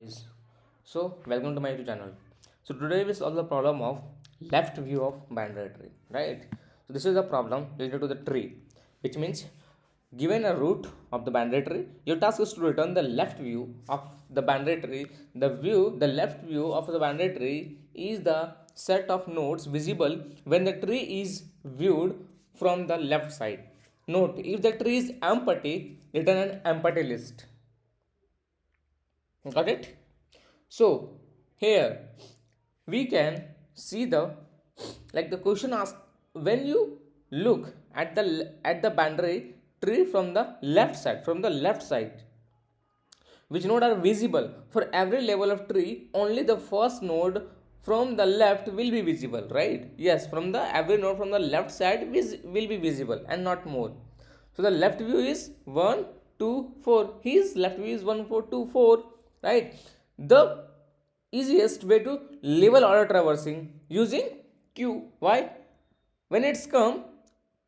Guys. So welcome to my YouTube channel. So today we solve the problem of left view of binary tree, right? So this is the problem related to the tree, which means given a root of the binary tree, your task is to return the left view of the binary tree. The left view of the binary tree is the set of nodes visible when the tree is viewed from the left side. Note, if the tree is empty, return an empty list. Got it? So here we can see the question asks, when you look at the boundary tree from the left side, which node are visible? For every level of tree, only the first node from the left will be visible, right? Yes, from the every node from the left side will be visible and not more. So the left view is 1 2 4. His left view is 1 4 2 4, right? The easiest way to level order traversing using Q. Why? When it's come,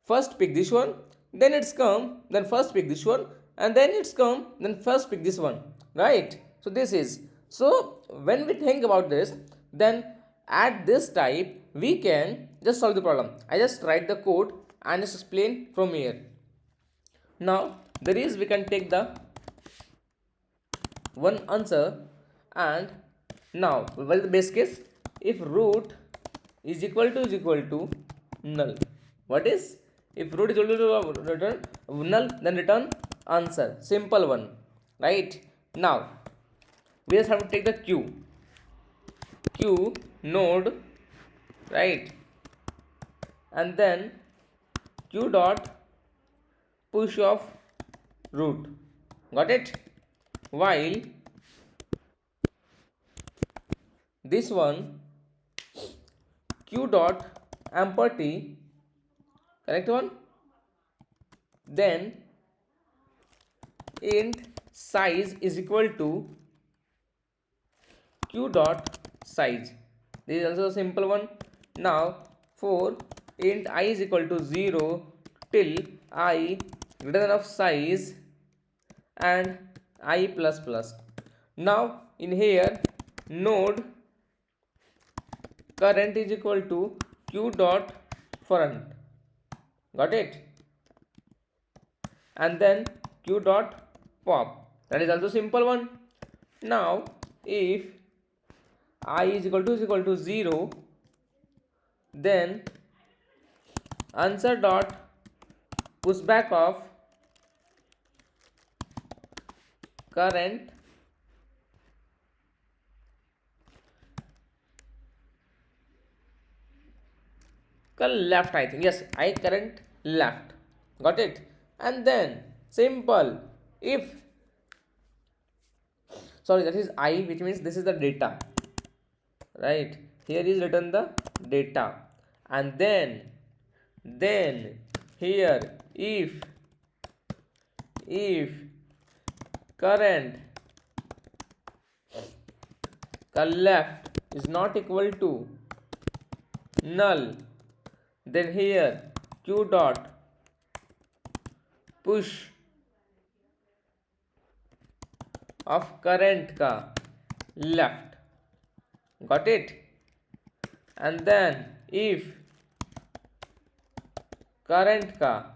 first pick this one, then it's come, then first pick this one, and then it's come, then first pick this one, right? So this is, so when we think about this, then at this type we can just solve the problem. I just write the code and just explain from here. Now there is, we can take the one answer, and now what is the base case? If root is equal to null, what is, if root is equal to return null, then return answer, simple one, right? Now we just have to take the q node, right, and then q dot push of root. Got it? While this one q dot empty, correct one, then int size is equal to q dot size. This is also a simple one. Now for int I is equal to 0 till I greater than of size and I plus plus. Now in here node current is equal to q dot front. Got it? And then q dot pop. That is also simple one. Now if I is equal to 0, then answer dot pushback of current left, I think, yes, I current left. Got it? And then simple, if, sorry, that is I, which means this is the data, right? Here is written the data, and then here if current left is not equal to null, then here q dot push of current ka left. Got it? And then if current ka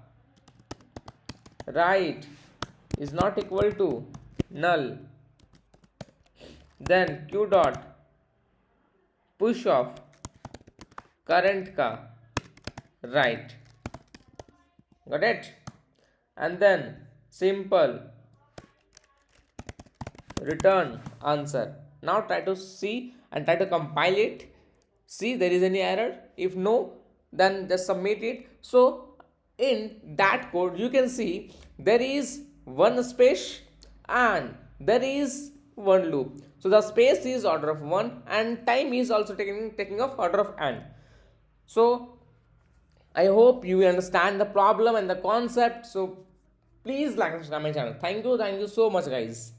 right is not equal to null, then q dot push of current ka right. Got it? And then simple return answer. Now try to see and try to compile it. See there is any error. If no, then just submit it. So in that code you can see there is one space and there is one loop. So the space is order of 1 and time is also taking of order of n. So I hope you understand the problem and the concept. So please like and subscribe my channel. Thank you so much, guys.